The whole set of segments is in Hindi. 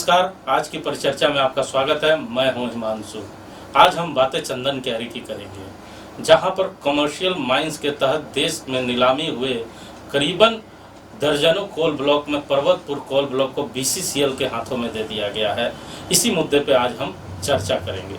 नमस्कार, आज की परिचर्चा में आपका स्वागत है। मैं हूं हिमांशु। आज हम बातें चंदन क्यारी की करेंगे, जहां पर कमर्शियल माइंस के तहत देश में नीलामी हुए करीबन दर्जनों कोल ब्लॉक में पर्वतपुर कोल ब्लॉक को बीसीसीएल के हाथों में दे दिया गया है। इसी मुद्दे पे आज हम चर्चा करेंगे।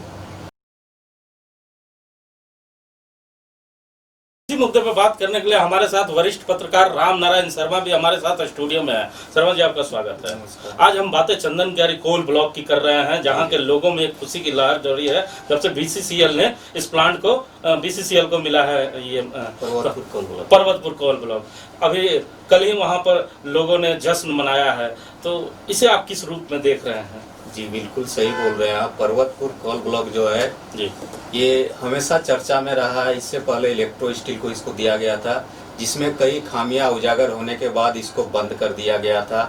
इसी मुद्दे पर बात करने के लिए हमारे साथ वरिष्ठ पत्रकार राम नारायण शर्मा भी हमारे साथ स्टूडियो में है। शर्मा जी, आपका स्वागत है। आज हम बातें चंदन क्यारी कोल ब्लॉक की कर रहे हैं, जहां के लोगों में एक खुशी की लहर दौड़ी है जब से बीसीसीएल ने इस प्लांट को बीसीसीएल को मिला है ये पर्वतपुर कोल ब्लॉक। अभी कल ही वहां पर लोगों ने जश्न मनाया है, तो इसे आप किस रूप में देख रहे हैं? जी बिल्कुल सही बोल रहे हैं आप। पर्वतपुर कोल ब्लॉक जो है जी, ये हमेशा चर्चा में रहा है। इससे पहले इलेक्ट्रो स्टील को इसको दिया गया था, जिसमें कई खामियां उजागर होने के बाद इसको बंद कर दिया गया था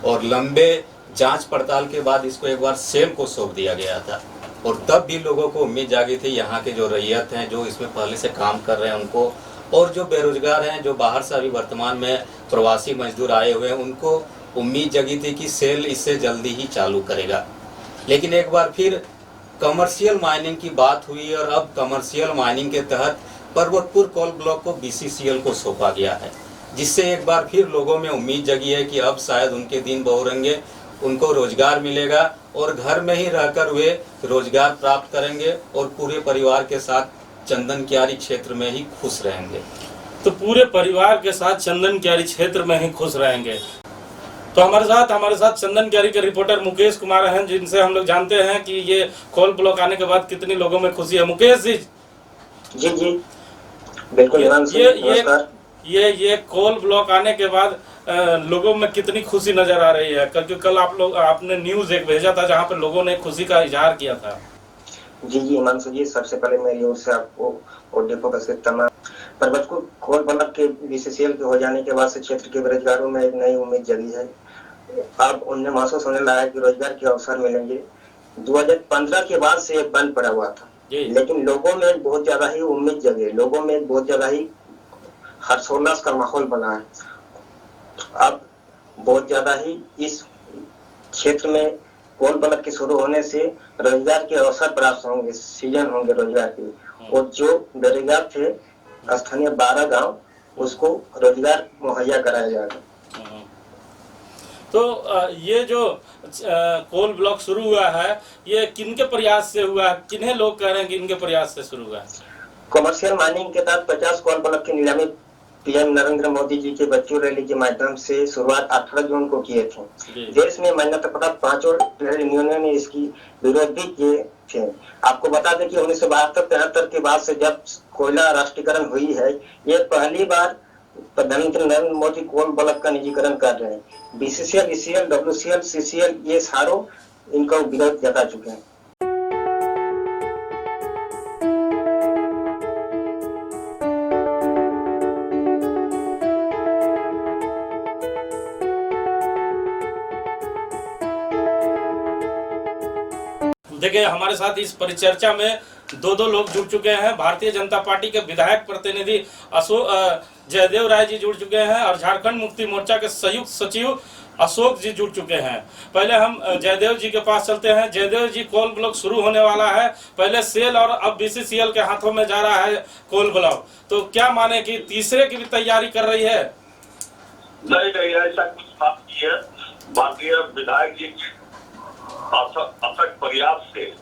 और लंबे जांच पड़ताल के बाद इसको एक बार सेल को सौंप दिया गया था। और तब भी लोगों को उम्मीद जागी थी, यहाँ के जो रैयत हैं, जो इसमें पहले से काम कर रहे हैं उनको, और जो बेरोजगार हैं, जो बाहर से अभी वर्तमान में प्रवासी मजदूर आए हुए हैं, उनको उम्मीद जगी थी कि सेल इससे जल्दी ही चालू करेगा। लेकिन एक बार फिर कमर्शियल माइनिंग की बात हुई और अब कमर्शियल माइनिंग के तहत पर्वतपुर कोल ब्लॉक को बीसीसीएल को सौंपा गया है, जिससे एक बार फिर लोगों में उम्मीद जगी है कि अब शायद उनके दिन बहुरेंगे, उनको रोजगार मिलेगा और घर में ही रहकर वे रोजगार प्राप्त करेंगे और पूरे परिवार के साथ चंदन क्यारी क्षेत्र में ही खुश रहेंगे। तो पूरे परिवार के साथ चंदन क्यारी क्षेत्र में ही खुश रहेंगे। तो हमारे साथ चंदन क्यारी के रिपोर्टर मुकेश कुमार हैं, जिनसे हम लोग जानते हैं कि ये कोल ब्लॉक आने के बाद कितनी लोगों में खुशी है। मुकेश जी। जी जी बिल्कुल। ये कोल ब्लॉक आने के बाद लोगों में कितनी खुशी नजर आ रही है? क्योंकि कल आपने न्यूज एक भेजा था जहाँ पे लोगों ने खुशी का इजहार किया था। जी जी हिमांशु जी, सबसे पहले मेरी ओर से आपको और डिपो का तमाम पर्वतपुर कोल ब्लॉक के बीसीसीएल के हो जाने के बाद से क्षेत्र के बेरोजगारों में एक नई उम्मीद जगी है। अब उन्हें महसूस होने लगा है कि रोजगार के अवसर मिलेंगे। 2015 के बाद से एक बंद पड़ा हुआ था, लेकिन लोगों में बहुत ज्यादा ही उम्मीद जगी, लोगों में बहुत ज्यादा ही हर्षोल्लास का माहौल बना है। अब बहुत ज्यादा ही इस क्षेत्र में कोल ब्लॉक के शुरू होने से रोजगार के अवसर प्राप्त होंगे, सीजन होंगे रोजगार के, और जो बेरोजगार थे स्थानीय 12 गांव, उसको रोजगार मुहैया कराया जाएगा। तो ये जो कोल ब्लॉक शुरू हुआ है, ये किनके प्रयास से हुआ है? किन्हें लोग कह रहे हैं कि इनके प्रयास से शुरू हुआ है? कमर्शियल माइनिंग के तहत 50 कोल ब्लॉक की नीलामी पीएम नरेंद्र मोदी जी के बच्चों रैली के माध्यम से शुरुआत 18 जून को किए थे। देश में मान्यता प्राप्त 5 ट्रेड यूनियनों ने इसकी विरोध भी किए थे। आपको बता दें कि 1972-73 के बाद से जब कोयला राष्ट्रीयकरण हुई है, ये पहली बार प्रधानमंत्री नरेंद्र मोदी कोल ब्लॉक का निजीकरण कर रहे हैं। बीसीसीएल, ईसीएल, डब्ल्यूसीएल, सीसीएल, ये सारों इनका विरोध जता चुके हैं। देखिए, हमारे साथ इस परिचर्चा में दो लोग जुड़ चुके हैं। भारतीय जनता पार्टी के विधायक प्रतिनिधि जयदेव राय जी जुड़ चुके हैं और झारखंड मुक्ति मोर्चा के संयुक्त सचिव अशोक जी जुड़ चुके हैं। पहले हम जयदेव जी के पास चलते हैं। जयदेव जी, कोल ब्लॉक शुरू होने वाला है, पहले सेल और अब बीसीसीएल के हाथों में जा रहा है कोल ब्लॉक, तो क्या माने कि तीसरे की भी तैयारी कर रही है? नहीं, ऐसा कुछ बात नहीं है। भारतीय विधायक जी के अथक प्रयास से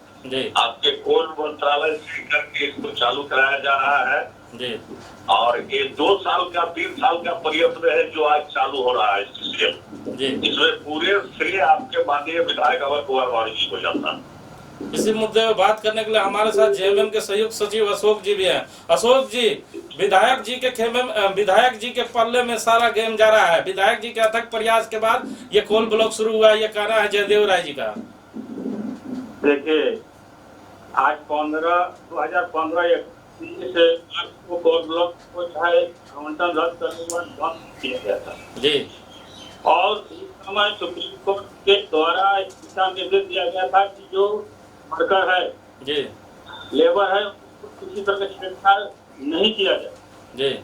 आपके कोल मंत्रालय से करके इसको चालू कराया जा रहा है जी। और ये 2 साल का 3 साल का प्रयत्न है जो आज चालू हो रहा है जी। इसमें पूरे श्रेय आपके माननीय विधायक अमर कुमार वाणी जी को जाता है। इसी मुद्दे में बात करने के लिए हमारे साथ जेएमएम के संयुक्त सचिव अशोक जी भी हैं। अशोक जी, विधायक जी के पल्ले में सारा गेम जा रहा है। विधायक जी के अथक प्रयास के बाद ये कोल ब्लॉक शुरू हुआ, ये कहना है जयदेव राय जी का। देखिए, आज 2015 से को कोल ब्लॉक को चाहे आवंटन रद्द करने के बाद बंद किया गया था जी, और इस समय सुप्रीम कोर्ट के द्वारा दिशा निर्देश दिया गया था कि जो वर्कर है जी, लेबर है, किसी तरह का छेड़छाड़ नहीं किया जाए जी।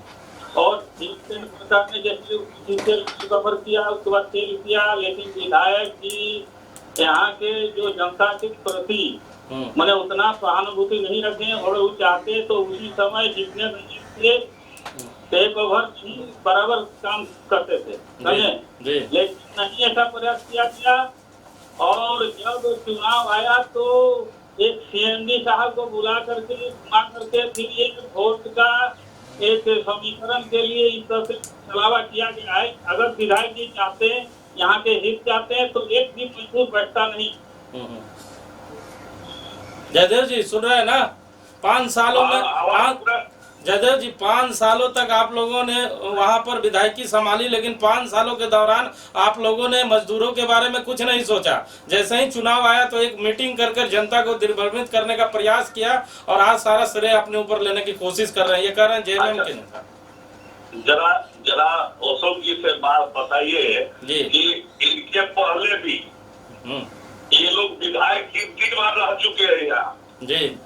और सरकार ने जैसे किया, उसके बाद सेल किया, लेकिन विधायक जी यहाँ के जो जनता के प्रति मैंने उतना सहानुभूति नहीं रखे, और वो चाहते तो उसी समय जितने बजे टेक ओवर बराबर काम करते थे, लेकिन नहीं ऐसा प्रयास किया गया। और जब चुनाव आया तो एक सीएमडी साहब को बुला करके फिर एक वोट का एक समीकरण के लिए इस तरह से छलावा किया गया है। अगर विधायक जी चाहते हैं, यहाँ के हित चाहते हैं, तो एक भी मजबूत बैठता नहीं। जयदेव जी सुन रहे हैं ना? 5 सालों में जयदेव जी 5 सालों तक आप लोगों ने वहां पर विधायकी संभाली, लेकिन 5 सालों के दौरान आप लोगों ने मजदूरों के बारे में कुछ नहीं सोचा। जैसे ही चुनाव आया तो एक मीटिंग कर जनता को दिग्भ्रमित करने का प्रयास किया, और आज सारा श्रेय अपने ऊपर लेने की कोशिश कर रहे हैं। ये कह रहे हैं जेएमएम के नेता। जरा अशोक जी से बात बताइए कि इनके पहले भी ये लोग विधायक 3 बार रह चुके हैं यहाँ जी,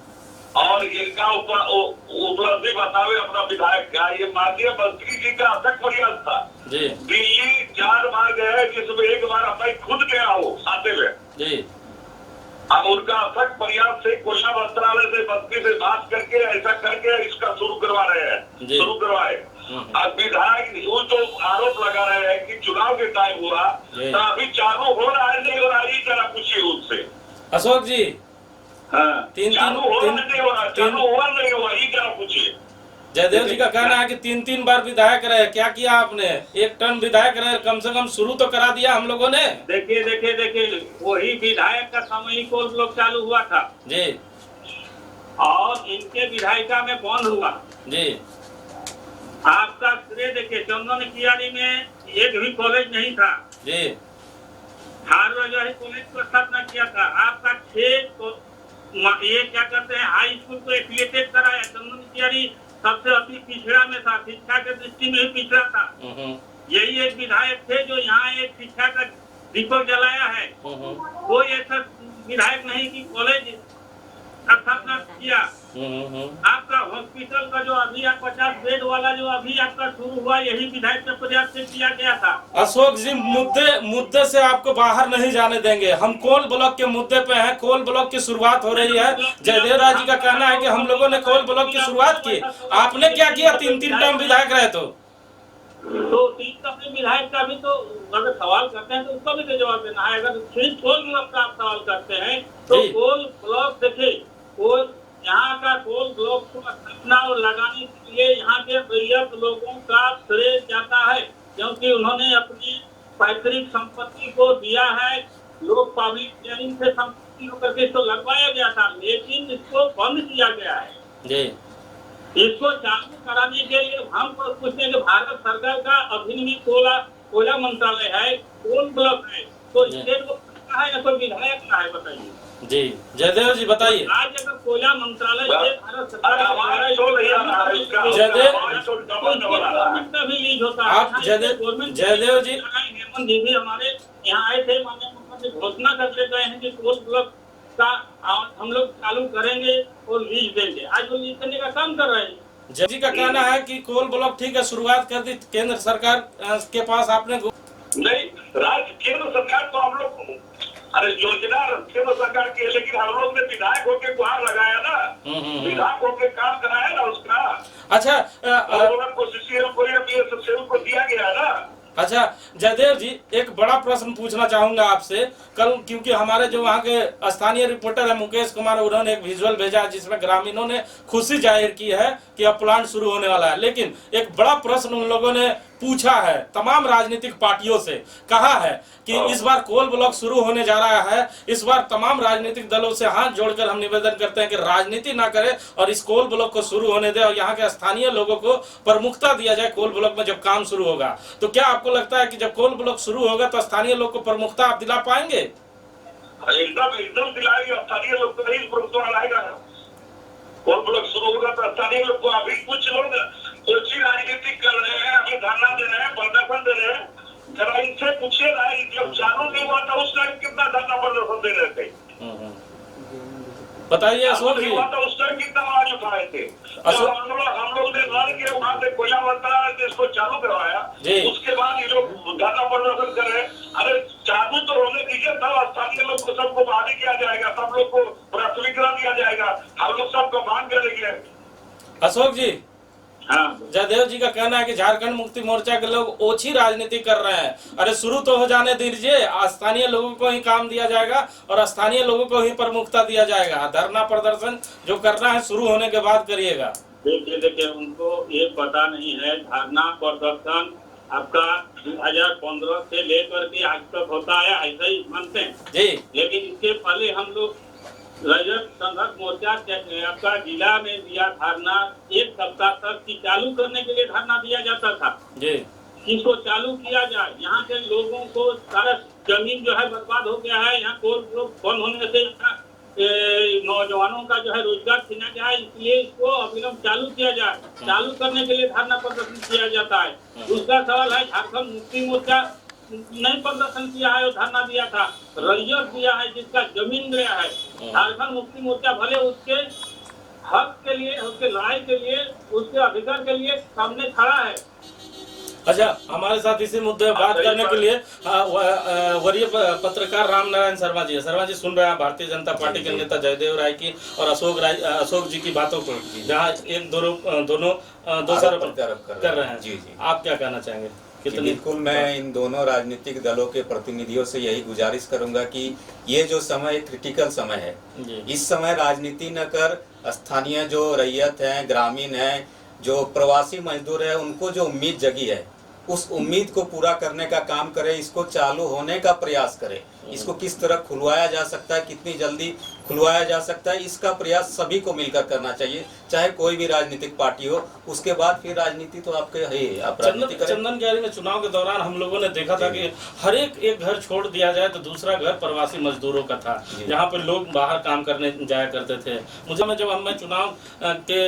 और इनका उपलब्धि बतावे अपना विधायक का। ये माननीय मंत्री जी का अथक प्रयास था जी। दिल्ली 4 बार गए, जिसमें 1 बार अपना खुद गया हो आते हुए जी। अब उनका अथक प्रयास से कोयला मंत्रालय से मंत्री से बात करके ऐसा करके इसका शुरू करवा रहे हैं, शुरू करवाए। अब विधायक वो तो आरोप लगा रहे हैं कि चुनाव के टाइम हुआ, तो अभी चालू हो रहा है नहीं हो रहा, ये जरा पूछिए उनसे। अशोक जी चालू हुआ नहीं हुआ, ये जरा पूछिए। जयदेव जी का कहना है कि 3 बार विधायक रहे, क्या किया आपने? 1 टर्म विधायक रहे, कम से कम शुरू तो करा दिया हम लोगों ने। देखिए वही विधायक का समय ही कोल ब्लॉक चालू हुआ था जी, और इनके विधायिका में बंद हुआ जी। आपका श्रेय देखिए, चंदन कियारी में एक भी कॉलेज नहीं था जी, हार्वर्ड कॉलेज को स्थापना किया था। आपका 6 ये क्या कहते हैं हाई स्कूल को एफिलिएटेड कराया। चंदन कियारी सबसे अति पिछड़ा में था, शिक्षा के दृष्टि में भी पिछड़ा था। यही एक विधायक थे जो यहाँ एक शिक्षा का दीपक जलाया है। कोई ऐसा विधायक नहीं कि कॉलेज स्थापना किया। आपका हॉस्पिटल का जो अभी 50 बेड वाला जो अभी आपका शुरू हुआ, यही विधायक के प्रयास से किया गया था। अशोक जी मुद्दे से आपको बाहर नहीं जाने देंगे। हम कोल ब्लॉक के मुद्दे पे हैं। कोल ब्लॉक की शुरुआत हो रही है। जयदेव राय जी का कहना है कि हम लोगों ने कोल ब्लॉक की शुरुआत की। आपने क्या किया? 3 टर्म विधायक रहे तो 3 टर्म विधायक का भी तो अगर सवाल करते हैं तो उसका भी तो जवाब देना है। अगर सिर्फ कोल ब्लॉक का आप सवाल करते हैं तो कोल ब्लॉक देखिए, यहाँ का कोल ब्लॉक को स्थापना और लगाने के लिए यहाँ के रैयत लोगों का श्रेय जाता है, क्योंकि उन्होंने अपनी पैतृक संपत्ति को दिया है। लोग पब्लिक शेयरिंग से संपत्ति करके इसको लगवाया गया था, लेकिन इसको बंद किया गया है जी। इसको चालू कराने के लिए हम पूछते हैं कि भारत सरकार का अधीन में कोयला मंत्रालय है, कोल ब्लॉक है, तो स्टेट को है या कोई विधायक का है? बताइए जी। जयदेव जी बताइए। आज अगर कोयला मंत्रालय से भारत सरकार आप जयदेव जी हेमंत जी भी हमारे यहाँ आए थे, माननीय मुख्यमंत्री घोषणा करके गए हैं कि कोल ब्लॉक का हम लोग चालू करेंगे और लीज देंगे। आज वो लीज करने का काम कर रहे हैं। जय जी का कहना है कि कोल ब्लॉक ठीक है, शुरुआत कर दी केंद्र सरकार के पास आपने नहीं, राज्य केंद्र सरकार तो हम लोग योजना केंद्र सरकार की है, लेकिन हम लोग ने विधायक होकर गुहार लगाया ना, विधायक होकर काम कराया ना उसका। अच्छा को दिया गया ना। अच्छा जयदेव जी, एक बड़ा प्रश्न पूछना चाहूंगा आपसे। कल क्योंकि हमारे जो वहाँ के स्थानीय रिपोर्टर है मुकेश कुमार, उन्होंने एक विजुअल भेजा जिसमें ग्रामीणों ने खुशी जाहिर की है कि अब प्लांट शुरू होने वाला है, लेकिन एक बड़ा प्रश्न उन लोगों ने पूछा है, तमाम राजनीतिक पार्टियों से कहा है कि इस बार कोल ब्लॉक शुरू होने जा रहा है। इस बार तमाम राजनीतिक दलों से हाथ जोड़कर हम निवेदन करते हैं कि राजनीति ना करे और इस कोल ब्लॉक को शुरू होने दे और यहाँ के स्थानीय लोगों को प्रमुखता दिया जाए कोल ब्लॉक में जब काम शुरू होगा। तो क्या आपको लगता है कि जब कोल ब्लॉक शुरू होगा तो स्थानीय लोग को प्रमुखता आप दिला पाएंगे? एकदम दिलाएंगे। स्थानीय लोग तो नहीं प्रमुखता लाएगा। कोल ब्लॉक शुरू होगा तो स्थानीय लोग को अभी कुछ लोग सोची राजनीति कर रहे हैं, अभी धरना दे रहे हैं, प्रदर्शन दे रहे हैं। जरा इनसे पूछिए ना, जब चालू नहीं हुआ था उस टाइम कितना धरना प्रदर्शन दे रहे थे? बताइए अशोक जी। उस टाइम कितना आवाज उठाए थे? हम लोग ने लड़ के वहाँ से कोयला मंत्रालय से इसको चालू करवाया, उसके बाद ये लोग धरना प्रदर्शन कर रहे हैं। अरे चालू तो होने दीजिए, तब स्थानीय लोग को सबको बहाली किया जाएगा, सब लोग को प्राथमिकता दिया जाएगा, हम लोग सबको मांग करेंगे। अशोक जी, हाँ जयदेव जी का कहना है कि झारखंड मुक्ति मोर्चा के लोग ओछी राजनीति कर रहे हैं। अरे शुरू तो हो जाने दीजिए, स्थानीय लोगों को ही काम दिया जाएगा और स्थानीय लोगों को ही प्रमुखता दिया जाएगा। धरना प्रदर्शन जो करना है शुरू होने के बाद करिएगा। देखिए उनको ये पता नहीं है, धरना प्रदर्शन आपका 2015 से लेकर के आज तक होता है, ऐसा ही मानते हैं जी। लेकिन इसके पहले हम लोग रजत संघर्ष मोर्चा आपका जिला में दिया धरना, 1 सप्ताह तक की चालू करने के लिए धरना दिया जाता था जी। इसको चालू किया जाए। यहाँ के लोगों को सारा जमीन जो है बर्बाद हो गया है, यहाँ कोल ब्लॉक बंद होने से नौजवानों का जो है रोजगार छीना जाए, इसलिए इसको अविलंब चालू किया जाए। चालू करने के लिए धरना प्रदर्शन किया जाता है। दूसरा सवाल है, झारखंड मुक्ति मोर्चा नहीं प्रदर्शन किया है और धरना दिया था, रैयत दिया है जिसका जमीन गया है। झारखंड मुक्ति मोर्चा भले उसके हक के लिए, उसके लड़ाई के लिए, उसके अधिकार के लिए सामने खड़ा है। अच्छा, हमारे साथ इसी मुद्दे पर बात करने के लिए वरीय पत्रकार राम नारायण शर्मा जी है। शर्मा जी सुन रहे हैं भारतीय जनता पार्टी के नेता जयदेव राय की और अशोक जी की बातों को, जहाँ एक दोनों दोषारोप कर रहे हैं। जी जी, आप क्या कहना चाहेंगे? बिल्कुल, मैं इन दोनों राजनीतिक दलों के प्रतिनिधियों से यही गुजारिश करूंगा कि ये जो समय क्रिटिकल समय है, इस समय राजनीति न कर स्थानीय जो रैयत है, ग्रामीण है, जो प्रवासी मजदूर है, उनको जो उम्मीद जगी है उस उम्मीद को पूरा करने का काम करे, इसको चालू होने का प्रयास करे। इसको किस तरह खुलवाया जा सकता है, कितनी जल्दी खुलवाया जा सकता है, इसका प्रयास सभी को मिलकर करना चाहिए, चाहे कोई भी राजनीतिक पार्टी हो। उसके बाद फिर राजनीति तो आपके है, आप राजनीति करें। चंदन क्यारी में चुनाव के दौरान हम लोगों ने देखा था कि हर एक घर छोड़ दिया जाए तो दूसरा घर प्रवासी मजदूरों का था, जहाँ पे लोग बाहर काम करने जाया करते थे। जब मैं चुनाव के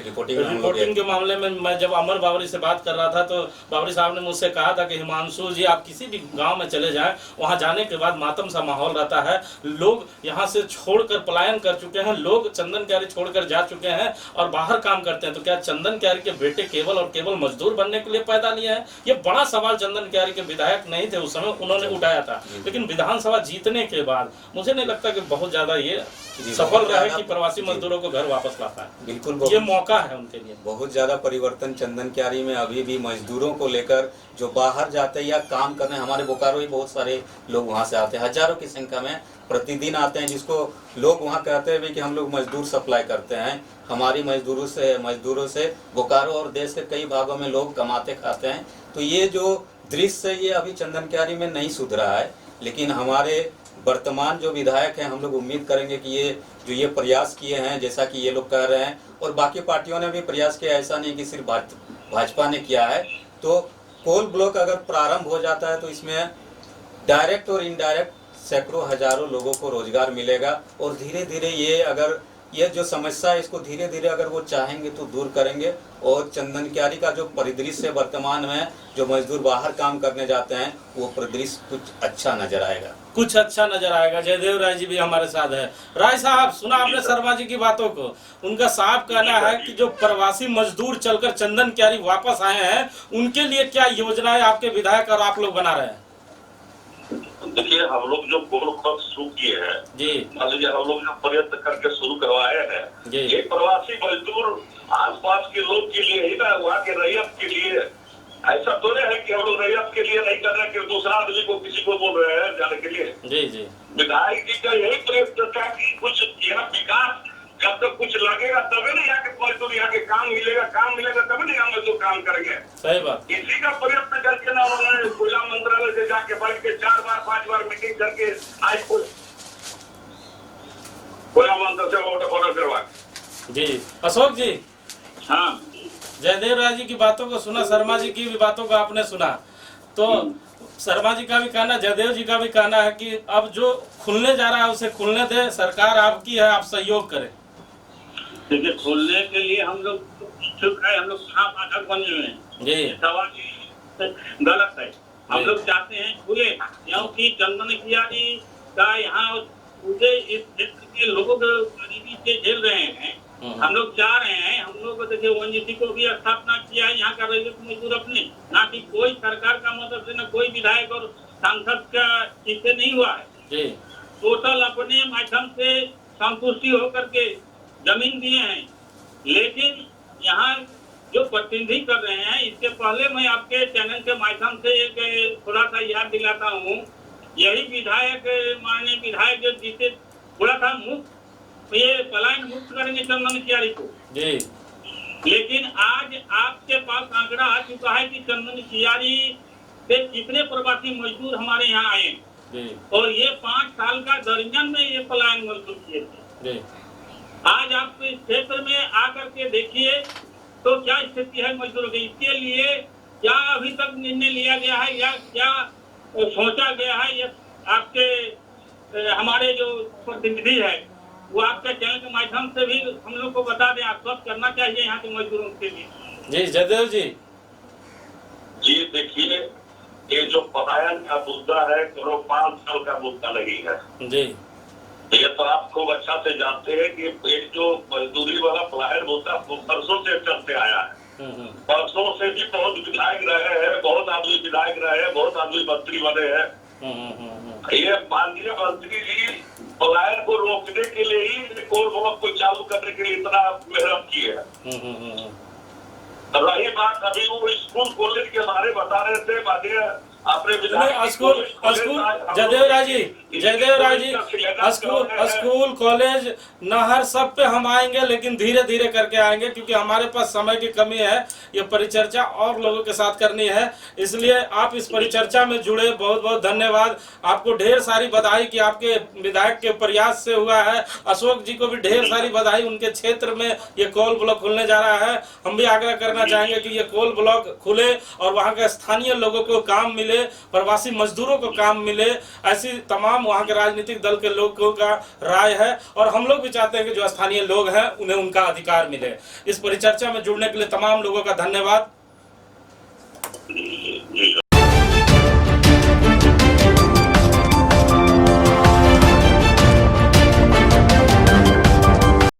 रिपोर्टिंग के मामले में मैं जब अमर बावरी से बात कर रहा था, तो बावरी साहब ने मुझसे कहा था कि हिमांशु जी, आप किसी भी गाँव में चले जाए, वहाँ जाने के बाद मातम सा माहौल रहता है। लोग यहाँ से छोड़कर पलायन कर चुके हैं, लोग चंदन क्यारी छोड़कर जा चुके हैं और बाहर काम करते हैं। तो क्या चंदन क्यारी के बेटे केवल और केवल मजदूर बनने के लिए पैदा लिए हैं? ये बड़ा सवाल चंदन क्यारी के विधायक नहीं थे उस समय, उन्होंने उठाया था। लेकिन विधानसभा जीतने के बाद मुझे नहीं लगता कि बहुत ज्यादा ये सफल रहे कि प्रवासी मजदूरों को घर वापस लाता है। बिल्कुल, ये मौका है उनके लिए। बहुत ज्यादा परिवर्तन चंदन क्यारी में अभी भी मजदूरों को लेकर जो बाहर जाते हैं या काम करने, हमारे बोकारो ही बहुत सारे लोग वहाँ से आते हैं, हजारों की संख्या में प्रतिदिन आते हैं, जिसको लोग वहाँ कहते हैं भी कि हम लोग मजदूर सप्लाई करते हैं। हमारी मजदूरों से बोकारो और देश के कई भागों में लोग कमाते खाते हैं। तो ये जो दृश्य ये अभी चंदन क्यारी में नहीं सुधरा है, लेकिन हमारे वर्तमान जो विधायक हैं, हम लोग उम्मीद करेंगे कि ये प्रयास किए हैं, जैसा कि ये लोग कह रहे हैं, और बाकी पार्टियों ने भी प्रयास किया, ऐसा नहीं कि सिर्फ भाजपा ने किया है। तो कोल ब्लॉक अगर प्रारंभ हो जाता है तो इसमें डायरेक्ट और इनडायरेक्ट सैकड़ों हजारों लोगों को रोजगार मिलेगा, और धीरे धीरे ये जो समस्या है इसको धीरे धीरे अगर वो चाहेंगे तो दूर करेंगे। और चंदन क्यारी का जो परिदृश्य वर्तमान में जो मजदूर बाहर काम करने जाते हैं, वो परिदृश्य कुछ अच्छा नजर आएगा। जयदेव राय जी भी हमारे साथ है। राय साहब, सुना आपने शर्मा जी की बातों को? उनका साफ कहना है कि जो प्रवासी मजदूर चलकर चंदन क्यारी वापस आए हैं, उनके लिए क्या योजनाएं आपके विधायक और आप लोग बना रहे हैं? देखिए, हम लोग जो कोल ब्लॉक शुरू किए हैं जी, मान लीजिए हम लोग जो प्रयत्न करके शुरू करवाए हैं, ये प्रवासी मजदूर आसपास के लोग के लिए ही ना, वहाँ के रैयत के लिए। ऐसा तो नहीं है कि हम लोग रैयत के लिए नहीं कर रहे कि दूसरा आदमी को किसी को बोल रहे हैं जाने के लिए। जी जी, विधायक जी का यही प्रयत्न था कि कुछ यहाँ विकास, जब तक कुछ लगेगा तभी ना यहाँ के मजदूर, यहाँ के काम मिलेगा तभी ना यहाँ मजदूर काम करेंगे। सही बात। इसी का प्रयत्न करके ना उन्होंने कोयला मंत्रालय से जाके बैठ के 4 बार 5 बार मीटिंग करके आज कोयला मंत्रालय से ऑर्डर करवा। जी अशोक जी, हाँ, जयदेव राय जी की बातों को सुना, शर्मा जी की भी बातों को आपने सुना, तो शर्मा जी का भी कहना, जयदेव जी का भी कहना है कि अब जो खुलने जा रहा है उसे खुलने दे, सरकार आपकी है, आप सहयोग करें। देखिए, खोलने के लिए हम लोग इच्छुक है, हम लोग पाठक बने हुए हैं। जी, सवाल गलत है। हम लोग चाहते हैं खुले, क्योंकि चंदन क्यारी का यहाँ पूरे इस क्षेत्र के लोग गरीबी से झेल रहे हैं। हम लोग चाह रहे हैं, हम लोग देखिए ओएनजीसी को भी स्थापना किया है, यहाँ का रैयत मजदूर अपने, ना कि कोई सरकार का मदद से, न कोई विधायक और सांसद का इससे नहीं हुआ है। जी, टोटल अपने माध्यम से संतुष्टि होकर के जमीन दिए हैं, लेकिन यहाँ जो प्रतिनिधि कर रहे हैं, इसके पहले मैं आपके चैनल के माध्यम से एक थोड़ा सा याद दिलाता हूँ। यही विधायक, माननीय विधायक जो जीते, थोड़ा था मुक्त, ये पलायन मुक्त करेंगे चंदन कियारी को जी, लेकिन आज आपके पास आंकड़ा आ चुका है कि चंदन कियारी से कितने प्रवासी मजदूर हमारे यहाँ आए जी, और ये 5 साल का दरमियान में ये पलायन मजदूर किए थे। जी, आज आप इस क्षेत्र में आकर के देखिए तो क्या स्थिति है मजदूरों की। इसके लिए क्या अभी तक निर्णय लिया गया है या क्या सोचा गया है, या आपके हमारे जो प्रतिनिधि है वो आपके चैनल के माध्यम से भी हम लोग को बता दें, आश्वस्त करना चाहिए यहाँ के मजदूरों के लिए। जी जयदेव जी। जी देखिए, ये जो पलायन का मुद्दा है करो 5 साल का मुद्दा नहीं है जी, ये तो आप खूब अच्छा से जानते हैं कि एक जो मजदूरी वाला पलायन मुद्दा बरसों से चलते आया है। बरसों से भी बहुत विधायक रहे हैं, बहुत आदमी विधायक रहे हैं, बहुत आदमी मंत्री बने हैं। ये माननीय मंत्री जी पलायन को रोकने के लिए ही कोल ब्लॉक को चालू करने के लिए इतना मेहनत की है। रही बात अभी वो स्कूल कॉलेज के बारे बता रहे थे, माननीय अपने school Jaydev Raj ji school college नहर सब पे हम आएंगे, लेकिन धीरे धीरे करके आएंगे क्योंकि हमारे पास समय की कमी है। ये परिचर्चा और लोगों के साथ करनी है, इसलिए आप इस परिचर्चा में जुड़े, बहुत बहुत धन्यवाद। आपको ढेर सारी बधाई कि आपके विधायक के प्रयास से हुआ है। अशोक जी को भी ढेर सारी बधाई, उनके क्षेत्र में ये कोल ब्लॉक खुलने जा रहा है। हम भी आग्रह करना चाहेंगे कि ये कोल ब्लॉक खुले और वहाँ के स्थानीय लोगों को काम मिले, प्रवासी मजदूरों को काम मिले, ऐसी तमाम वहाँ के राजनीतिक दल के लोगों का राय है। और हम लोग भी चाहते हैं कि जो स्थानीय लोग हैं उन्हें उनका अधिकार मिले। इस परिचर्चा में जुड़ने के लिए तमाम लोगों का धन्यवाद।